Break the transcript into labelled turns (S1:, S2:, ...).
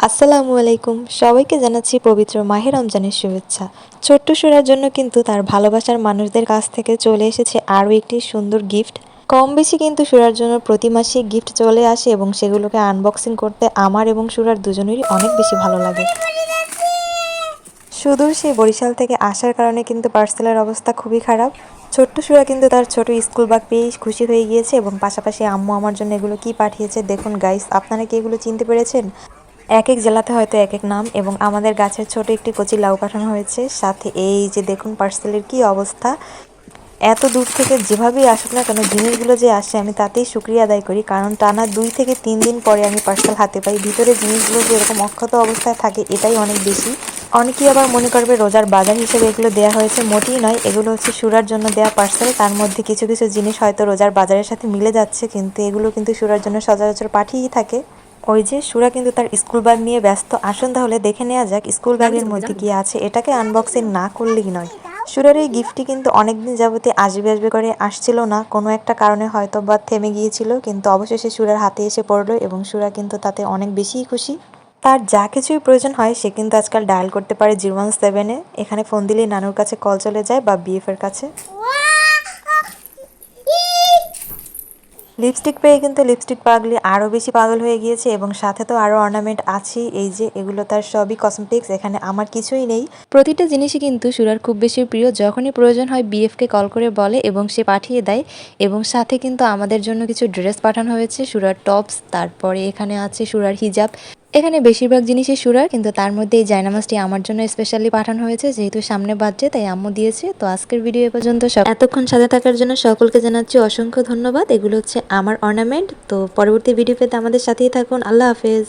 S1: আসসালামু আলাইকুম, সবাইকে জানাচ্ছি পবিত্র মাহে রমজানের শুভেচ্ছা। ছোট্ট সুরার জন্য কিন্তু তার ভালোবাসার মানুষদের কাছ থেকে চলে এসেছে আরও একটি সুন্দর গিফট। কম বেশি কিন্তু সুরার জন্য প্রতি মাসে গিফট চলে আসে এবং সেগুলোকে আনবক্সিং করতে আমার এবং সুরার দুজনেরই অনেক বেশি ভালো লাগে। সুদূর সেই বরিশাল থেকে আসার কারণে কিন্তু পার্সেলের অবস্থা খুবই খারাপ। ছোট্ট সুরা কিন্তু তার ছোট স্কুল ব্যাগ পেয়েই খুশি হয়ে গিয়েছে এবং পাশাপাশি আম্মু আমার জন্য এগুলো কি পাঠিয়েছে দেখুন গাইস, আপনারা কি এগুলো চিনতে পেরেছেন? এক এক জেলাতে হয়তো এক এক নাম। এবং আমাদের গাছের ছোট একটি কচি লাউ পাঠানো হয়েছে, সাথে এই যে দেখুন পার্সেলের কি অবস্থা। এত দূর থেকে যেভাবেই আসুক না কেন, জিনিসগুলো যে আসে আমি তাতেই শুকরিয়া আদায় করি, কারণ টানা 2 থেকে 3 দিন পরে আমি পার্সেল হাতে পাই। ভিতরে জিনিসগুলো যে এরকম অক্ষত অবস্থায় থাকে এটাই অনেক বেশি। অনেকেই আবার মনে করবে রোজার বাজার হিসেবে এগুলো দেওয়া হয়েছে, মোটেই নয়। এগুলো হচ্ছে সুরার জন্য দেওয়া পার্সেল। তার মধ্যে কিছু কিছু জিনিস হয়তো রোজার বাজারের সাথে মিলে যাচ্ছে, কিন্তু এগুলো কিন্তু সুরার জন্য সচরাচর পাঠিয়েই থাকে। ওই যে সুরা কিন্তু তার স্কুল ব্যাগ নিয়ে ব্যস্ত। আসুন তাহলে দেখে নেওয়া যাক স্কুল ব্যাগের মধ্যে কি আছে, এটাকে আনবক্সিং না করলেই নয়। সুরার এই গিফটটি কিন্তু অনেকদিন যাবতে আসবে আসবে করে আসছিল না, কোনো একটা কারণে হয়তো বা থেমে গিয়েছিল, কিন্তু অবশেষে সুরার হাতে এসে পড়লো এবং সুরা কিন্তু তাতে অনেক বেশিই খুশি। তার যা কিছুই প্রয়োজন হয় সে কিন্তু আজকাল ডায়াল করতে পারে 017-এ। এখানে ফোন দিলেই নানুর কাছে কল চলে যায় বা বিএফের কাছে। লিপস্টিক পেয়ে কিন্তু লিপস্টিক পাগলি আরও বেশি পাগল হয়ে গিয়েছে এবং সাথে তো আরও অর্নামেন্ট আছেই। এই যে এগুলো তার সবই কসমেটিক্স, এখানে আমার কিছুই নেই। প্রতিটা জিনিসই কিন্তু সুরার খুব বেশি প্রিয়। যখনই প্রয়োজন হয় বিএফকে কল করে বলে এবং সে পাঠিয়ে দেয়। এবং সাথে কিন্তু আমাদের জন্য কিছু ড্রেস পাঠানো হয়েছে, সুরার টপস, তারপরে এখানে আছে সুরার হিজাব। এখানে বেশিরভাগ জিনিসই সুরার, কিন্তু তার মধ্যে এই জায়নামাজটি আমার জন্য স্পেশালি পাঠানো হয়েছে, যেহেতু সামনে বাজছে তাই আম্মু দিয়েছে। তো আজকের ভিডিও এ পর্যন্ত। এতক্ষণ সাথে থাকার জন্য সকলকে জানাচ্ছি অসংখ্য ধন্যবাদ। এগুলো হচ্ছে আমার অর্নামেন্ট। তো পরবর্তী ভিডিও পেতে আমাদের সাথেই থাকুন। আল্লাহ হাফেজ।